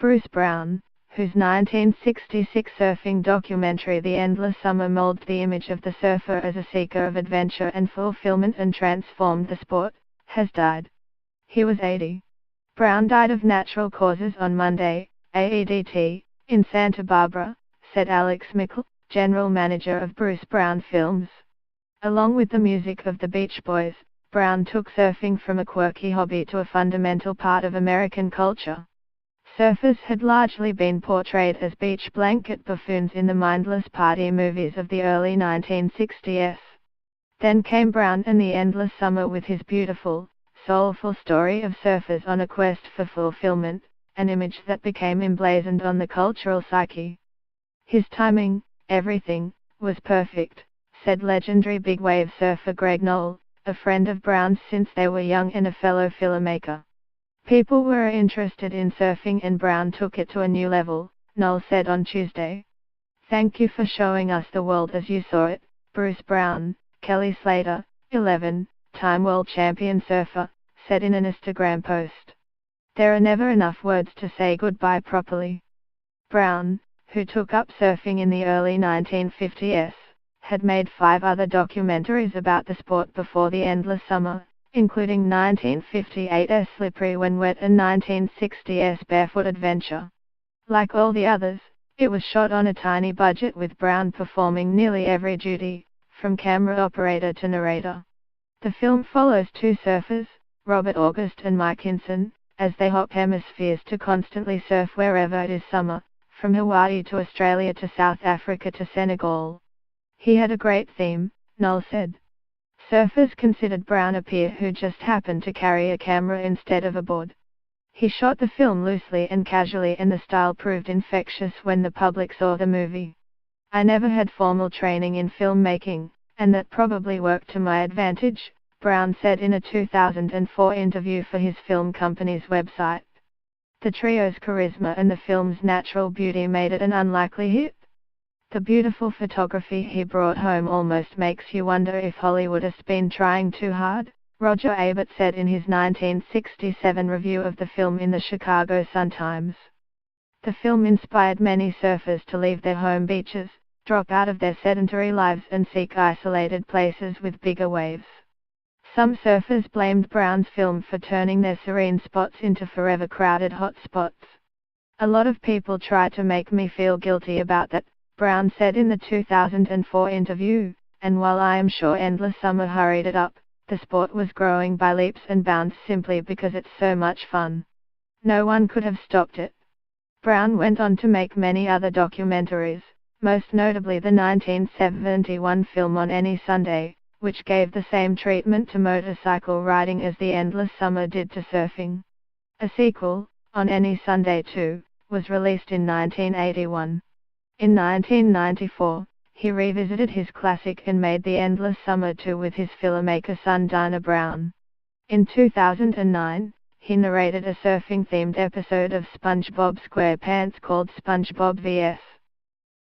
Bruce Brown, whose 1966 surfing documentary The Endless Summer molds the image of the surfer as a seeker of adventure and fulfillment and transformed the sport, has died. He was 80. Brown died of natural causes on Monday, AEDT, in Santa Barbara, said Alex Mickle, general manager of Bruce Brown Films. Along with the music of the Beach Boys, Brown took surfing from a quirky hobby to a fundamental part of American culture. Surfers had largely been portrayed as beach blanket buffoons in the mindless party movies of the early 1960s. Then came Brown and The Endless Summer with his beautiful, soulful story of surfers on a quest for fulfillment, an image that became emblazoned on the cultural psyche. His timing, everything, was perfect, said legendary big wave surfer Greg Knoll, a friend of Brown's since they were young and a fellow filmmaker. People were interested in surfing and Brown took it to a new level, Knoll said on Tuesday. Thank you for showing us the world as you saw it, Bruce Brown, Kelly Slater, 11-time world champion surfer, said in an Instagram post. There are never enough words to say goodbye properly. Brown, who took up surfing in the early 1950s, had made 5 other documentaries about the sport before The Endless Summer, including 1958's Slippery When Wet and 1960's Barefoot Adventure. Like all the others, it was shot on a tiny budget with Brown performing nearly every duty, from camera operator to narrator. The film follows 2 surfers, Robert August and Mike Hinson, as they hop hemispheres to constantly surf wherever it is summer, from Hawaii to Australia to South Africa to Senegal. He had a great theme, Knoll said. Surfers considered Brown a peer who just happened to carry a camera instead of a board. He shot the film loosely and casually and the style proved infectious when the public saw the movie. I never had formal training in filmmaking, and that probably worked to my advantage, Brown said in a 2004 interview for his film company's website. The trio's charisma and the film's natural beauty made it an unlikely hit. The beautiful photography he brought home almost makes you wonder if Hollywood has been trying too hard, Roger Ebert said in his 1967 review of the film in the Chicago Sun-Times. The film inspired many surfers to leave their home beaches, drop out of their sedentary lives and seek isolated places with bigger waves. Some surfers blamed Brown's film for turning their serene spots into forever crowded hot spots. A lot of people try to make me feel guilty about that, Brown said in the 2004 interview, and while I am sure Endless Summer hurried it up, the sport was growing by leaps and bounds simply because it's so much fun. No one could have stopped it. Brown went on to make many other documentaries, most notably the 1971 film On Any Sunday, which gave the same treatment to motorcycle riding as The Endless Summer did to surfing. A sequel, On Any Sunday 2, was released in 1981. In 1994, he revisited his classic and made The Endless Summer 2 with his filmmaker son Dana Brown. In 2009, he narrated a surfing-themed episode of SpongeBob SquarePants called SpongeBob vs.